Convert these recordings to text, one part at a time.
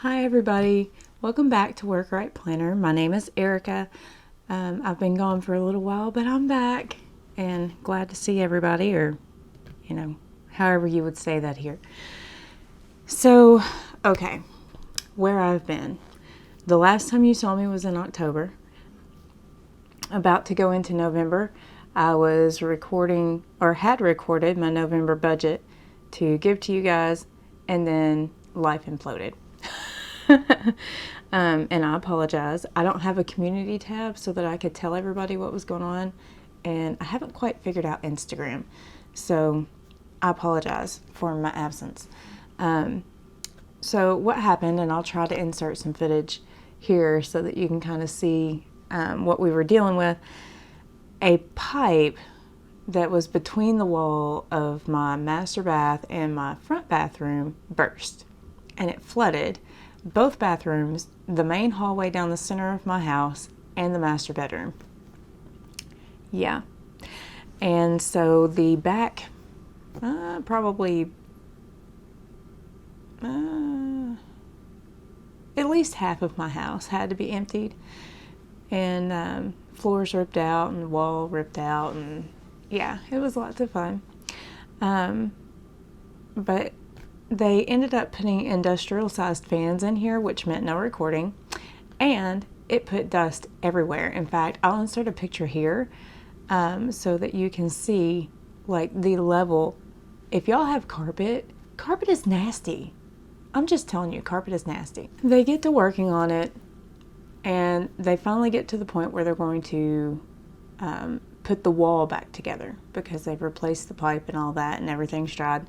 Hi everybody, welcome back to Work Right Planner. My name is Erica. I've been gone for a little while, but I'm back and glad to see everybody, or however you would say that here. So, okay, where I've been. The last time you saw me was in October. About to go into November, I was had recorded my November budget to give to you guys, and then life imploded. And I apologize. I don't have a community tab so that I could tell everybody what was going on, and I haven't quite figured out Instagram, so I apologize for my absence. So what happened, and I'll try to insert some footage here so that you can kind of see what we were dealing with. A pipe that was between the wall of my master bath and my front bathroom burst, and it flooded both bathrooms, the main hallway down the center of my house, and the master bedroom. Yeah. And so the back, probably at least half of my house had to be emptied, and floors ripped out and the wall ripped out, and yeah, it was lots of fun. But they ended up putting industrial-sized fans in here, which meant no recording, and it put dust everywhere. In fact, I'll insert a picture here so that you can see like the level. If y'all have carpet is nasty. I'm just telling you, carpet is nasty. They get to working on it, and they finally get to the point where they're going to put the wall back together because they've replaced the pipe and all that, and everything's dried.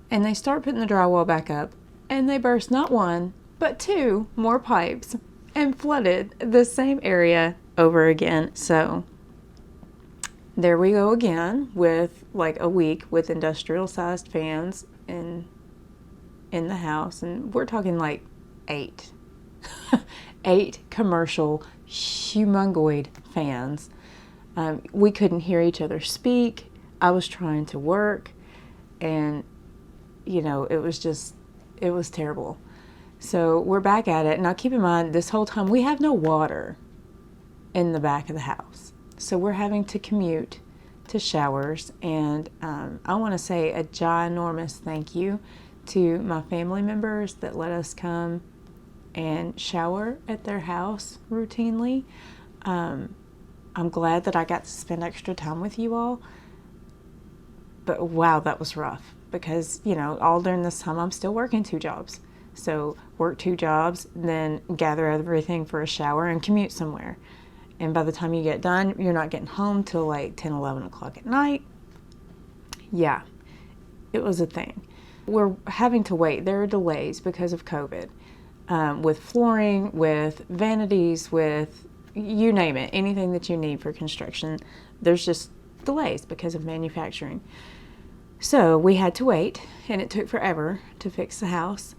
And they start putting the drywall back up, and they burst not one, but two more pipes and flooded the same area over again. So there we go again with like a week with industrial-sized fans in the house. And we're talking like 8 commercial humongoid fans. We couldn't hear each other speak. I was trying to work, and it was terrible. So we're back at it. Now keep in mind, this whole time we have no water in the back of the house. So we're having to commute to showers. And I want to say a ginormous thank you to my family members that let us come and shower at their house routinely. I'm glad that I got to spend extra time with you all. But wow, that was rough. Because, all during this time, I'm still working 2 jobs. So work 2 jobs, then gather everything for a shower and commute somewhere. And by the time you get done, you're not getting home till like 10, 11 o'clock at night. Yeah, it was a thing. We're having to wait. There are delays because of COVID. With flooring, with vanities, with you name it, anything that you need for construction. There's just delays because of manufacturing. So we had to wait, and it took forever to fix the house.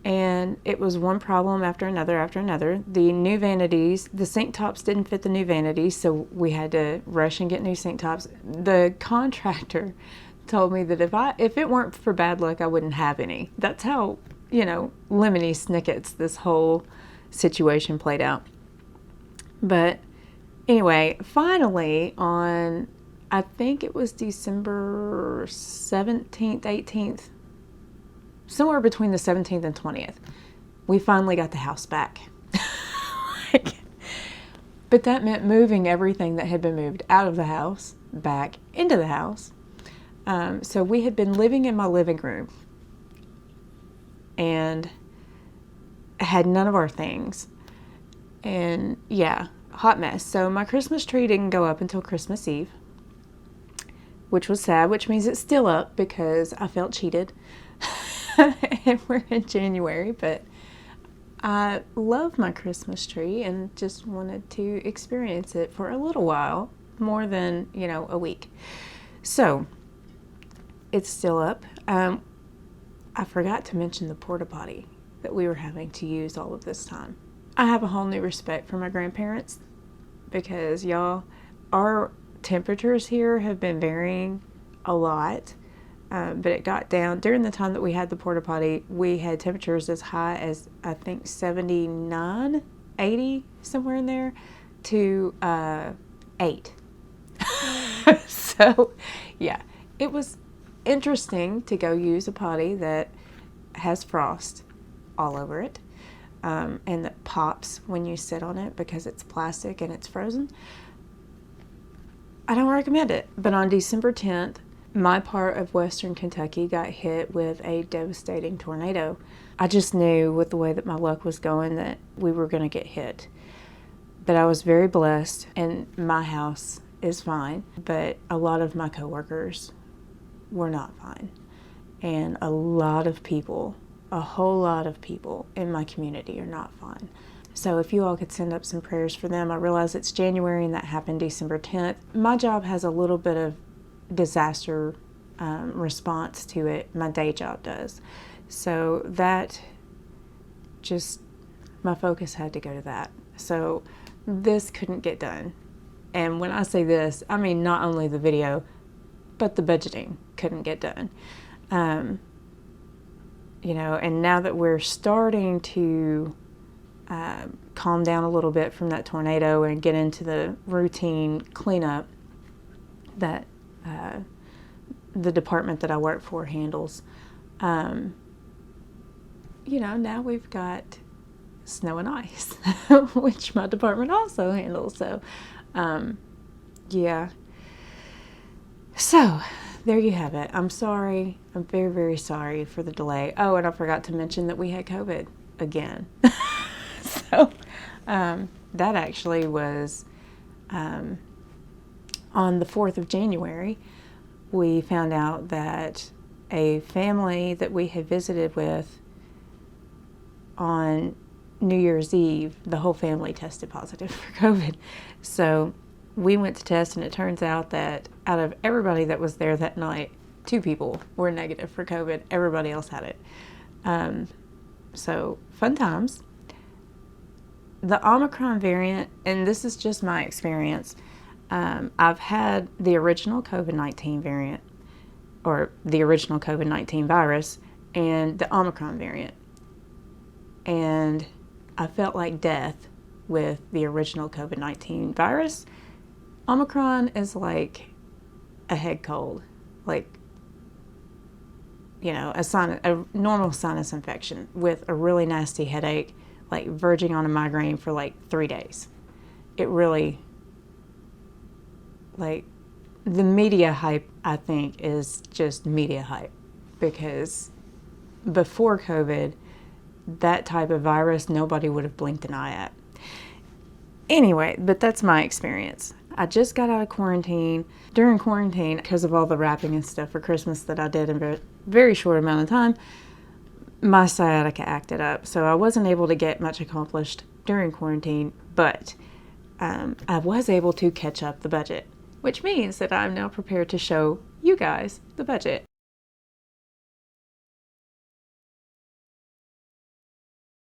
And it was one problem after another. The new vanities, the sink tops didn't fit the new vanities, so we had to rush and get new sink tops. The contractor told me that if it weren't for bad luck, I wouldn't have any. That's how, lemony snickets this whole situation played out. But anyway, finally on, I think it was December 17th, 18th, somewhere between the 17th and 20th, we finally got the house back. But that meant moving everything that had been moved out of the house back into the house. So we had been living in my living room and had none of our things. And yeah, hot mess. So my Christmas tree didn't go up until Christmas Eve, which was sad, which means it's still up because I felt cheated. And we're in January, but I love my Christmas tree and just wanted to experience it for a little while, more than, a week. So it's still up. I forgot to mention the porta potty that we were having to use all of this time. I have a whole new respect for my grandparents because y'all, our temperatures here have been varying a lot. But it got down, during the time that we had the porta potty, we had temperatures as high as, I think, 79, 80, somewhere in there, to 8. So, yeah, it was interesting to go use a potty that has frost all over it, and that pops when you sit on it because it's plastic and it's frozen. I don't recommend it. But on December 10th, my part of Western Kentucky got hit with a devastating tornado. I just knew with the way that my luck was going that we were going to get hit. But I was very blessed, and my house is fine. But a lot of my coworkers were not fine. And a lot of people, a whole lot of people in my community are not fine. So if you all could send up some prayers for them. I realize it's January and that happened December 10th. My job has a little bit of disaster response to it. My day job does. So that just, my focus had to go to that. So this couldn't get done. And when I say this, I mean not only the video, but the budgeting couldn't get done. You know, and now that we're starting to calm down a little bit from that tornado and get into the routine cleanup that the department that I work for handles, you know, now we've got snow and ice, which my department also handles. So, yeah. So, there you have it. I'm sorry. I'm very, very sorry for the delay. Oh, and I forgot to mention that we had COVID again. So, that actually was on the 4th of January. We found out that a family that we had visited with on New Year's Eve, the whole family tested positive for COVID. So we went to test, and it turns out that out of everybody that was there that night, 2 people were negative for COVID. Everybody else had it. So fun times. The Omicron variant, and this is just my experience, I've had the original COVID-19 variant, or the original COVID-19 virus, and the Omicron variant. And I felt like death with the original COVID-19 virus. Omicron is like a head cold, like, you know, a normal sinus infection with a really nasty headache, like verging on a migraine for like 3 days. It really, like, the media hype, I think, is just media hype, because before COVID, that type of virus, nobody would have blinked an eye at. Anyway, but that's my experience. I just got out of quarantine. During quarantine, because of all the wrapping and stuff for Christmas that I did in a very short amount of time, my sciatica acted up. So I wasn't able to get much accomplished during quarantine, but I was able to catch up the budget, which means that I'm now prepared to show you guys the budget.